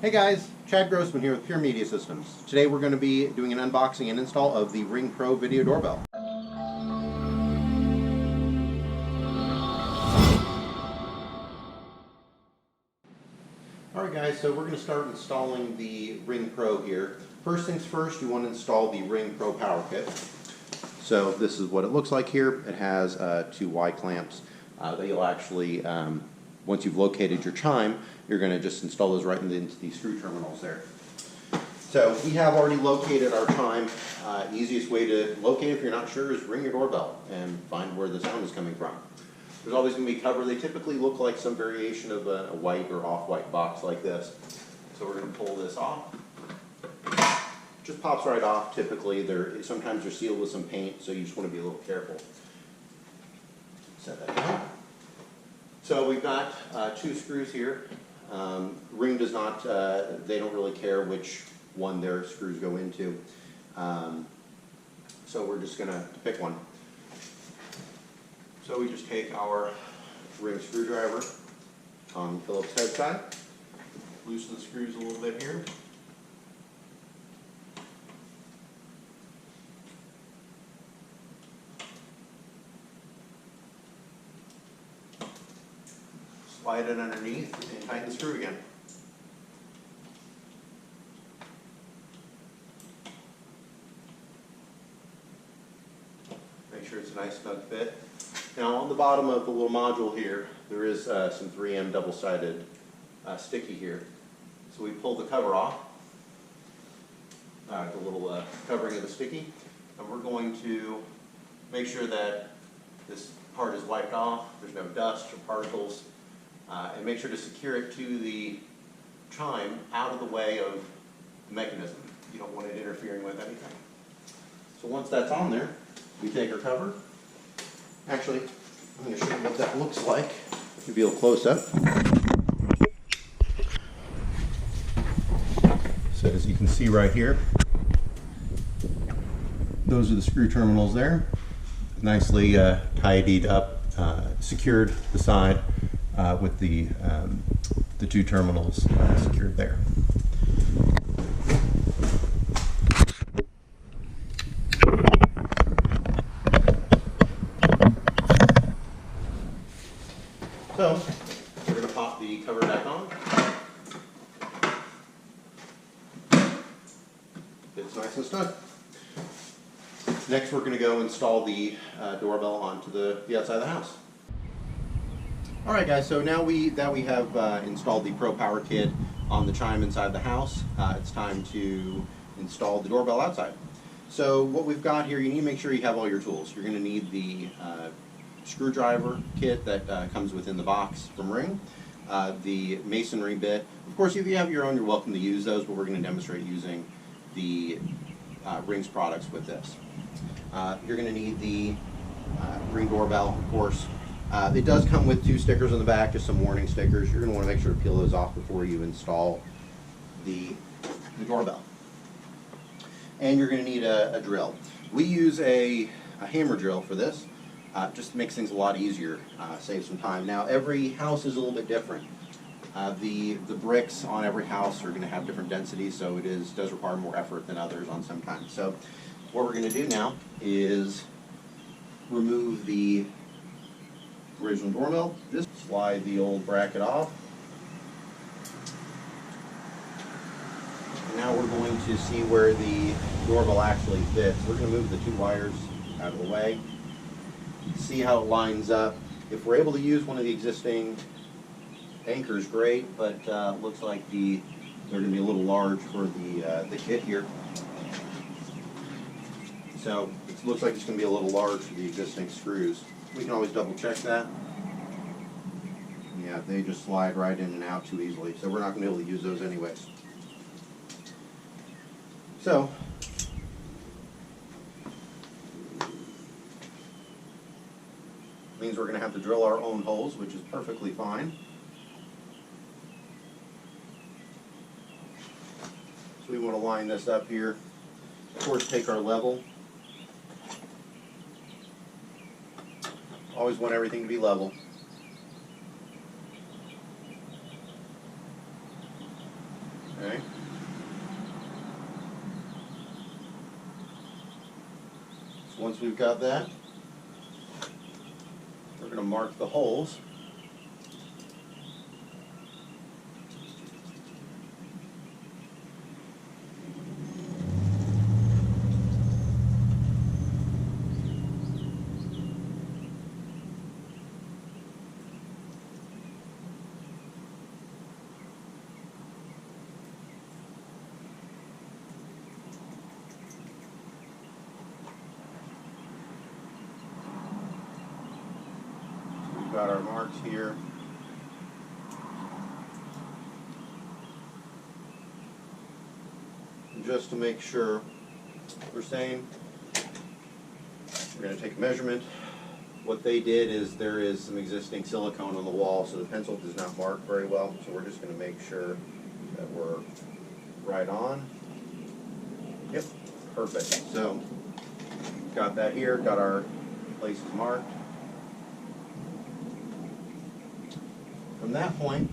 Hey guys, Chad Grossman here with Pure Media Systems. Today we're going to be doing an unboxing and install of the Ring Pro Video Doorbell. Alright guys, so we're going to start installing the Ring Pro here. First things first, you want to install the Ring Pro Power Kit. So this is what it looks like here. It has two Y clamps that you'll actually, once you've located your chime, you're going to just install those right into the screw terminals there. So we have already located our chime. Easiest way to locate if you're not sure is ring your doorbell and find where the sound is coming from. There's always going to be cover. They typically look like some variation of a white or off-white box like this. So we're going to pull this off. Just pops right off. Typically, sometimes they're sealed with some paint, so you just want to be a little careful. Set that down. So we've got two screws here. Ring does not, they don't really care which one their screws go into. So we're just going to pick one. So we just take our ring screwdriver on Phillips head side, loosen the screws a little bit here. Slide it underneath and tighten the screw again. Make sure it's a nice snug fit. Now on the bottom of the little module here, there is some 3M double-sided sticky here. So we pull the cover off, the little covering of the sticky, and we're going to make sure that this part is wiped off, there's no dust or particles. And make sure to secure it to the chime out of the way of the mechanism. You don't want it interfering with anything. So once that's on there, we take our cover. Actually, I'm going to show you what that looks like. Give you a close up. So as you can see right here, those are the screw terminals there. Nicely tidied up, secured the side. With the two terminals secured there. So we're going to pop the cover back on. It's nice and snug. Next we're going to go install the doorbell onto the outside of the house. Alright guys, so now that we have installed the Pro Power Kit on the chime inside the house, it's time to install the doorbell outside. So what we've got here, you need to make sure you have all your tools. You're going to need the screwdriver kit that comes within the box from Ring, the masonry bit. Of course, if you have your own, you're welcome to use those, but we're going to demonstrate using the Ring's products with this. You're going to need the Ring doorbell, of course. It does come with two stickers on the back, just some warning stickers. You're going to want to make sure to peel those off before you install the doorbell. And you're going to need a drill. We use a hammer drill for this. Just makes things a lot easier, saves some time. Now every house is a little bit different. The bricks on every house are going to have different densities, so it does require more effort than others on sometimes. So what we're going to do now is remove the original doorbell. Just slide the old bracket off. And now we're going to see where the doorbell actually fits. We're going to move the two wires out of the way. See how it lines up. If we're able to use one of the existing anchors, great, but looks like they're going to be a little large for the kit here. So it looks like it's going to be a little large for the existing screws. We can always double check that. Yeah, they just slide right in and out too easily, so we're not going to be able to use those anyways. So, means we're going to have to drill our own holes, which is perfectly fine. So we want to line this up here. Of course, take our level. Always want everything to be level. Okay. So once we've got that, we're going to mark the holes. Got our marks here. And just to make sure we're saying, we're going to take a measurement. What they did is there is some existing silicone on the wall, so the pencil does not mark very well. So we're just going to make sure that we're right on. Yep, perfect. So got that here, got our places marked. From that point,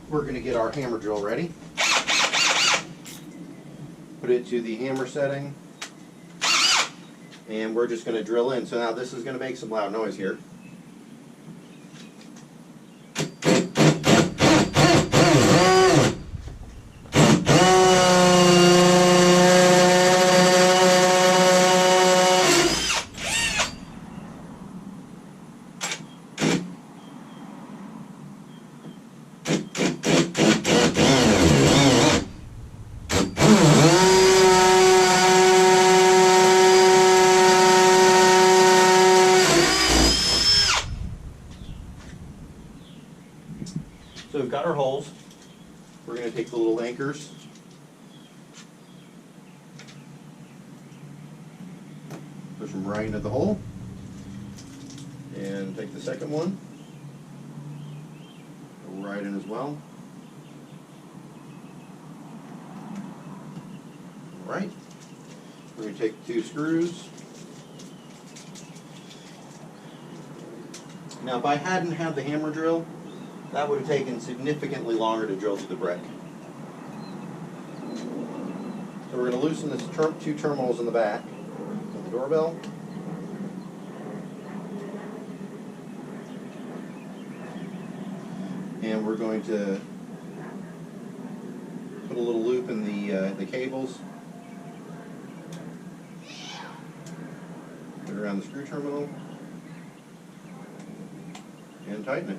we're going to get our hammer drill ready. Put it to the hammer setting, and we're just going to drill in. So now this is going to make some loud noise here. So we've got our holes. We're going to take the little anchors, push them right into the hole, and take the second one, go right in as well. All right. We're going to take 2 screws. Now, if I hadn't had the hammer drill, that would have taken significantly longer to drill through the brick. So we're going to loosen this 2 terminals in the back of the doorbell. And we're going to put a little loop in the cables. Put it around the screw terminal and tighten it.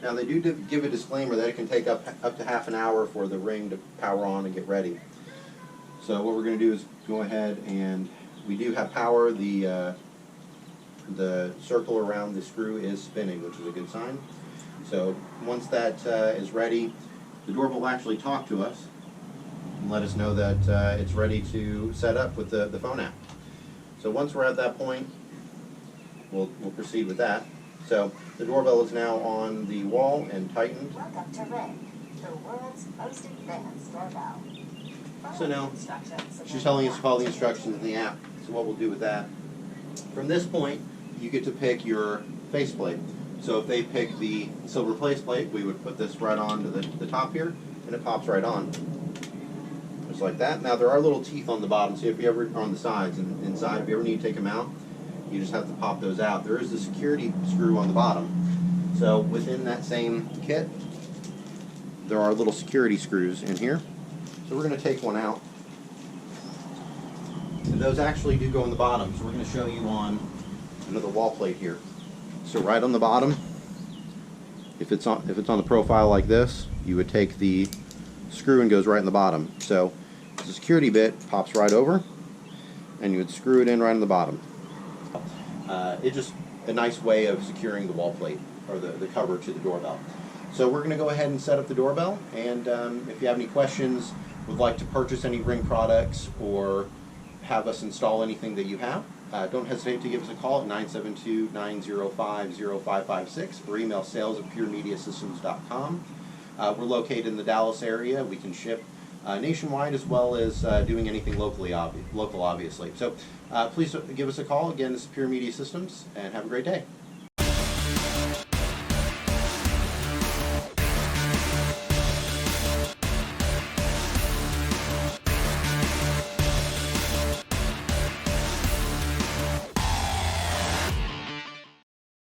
Now they do give a disclaimer that it can take up to half an hour for the ring to power on and get ready. So what we're going to do is go ahead, and we do have power. The circle around the screw is spinning, which is a good sign. So once that is ready, the doorbell will actually talk to us and let us know that it's ready to set up with the phone app. So once we're at that point, we'll proceed with that. So the doorbell is now on the wall and tightened. Welcome to Ring, the world's most advanced doorbell. So now she's telling us to follow the instructions in the app. So what we'll do with that, from this point, you get to pick your faceplate. So if they pick the silver faceplate, we would put this right onto the top here, and it pops right on. Just like that. Now there are little teeth on the bottom, so if you ever, on the sides and inside, if you ever need to take them out, you just have to pop those out. There is the security screw on the bottom. So within that same kit, there are little security screws in here. So we're going to take one out. And those actually do go in the bottom. So we're going to show you on another wall plate here. So right on the bottom, if it's on the profile like this, you would take the screw and goes right in the bottom. So the security bit pops right over, and you would screw it in right on the bottom. It's just a nice way of securing the wall plate, or the cover to the doorbell. So we're going to go ahead and set up the doorbell, and if you have any questions would like to purchase any Ring products or have us install anything that you have, don't hesitate to give us a call at 972-905-0556 or email sales@puremediasystems.com. We're located in the Dallas area. We can ship nationwide as well as doing anything local, obviously. So please give us a call. Again, this is Pure Media Systems, and have a great day.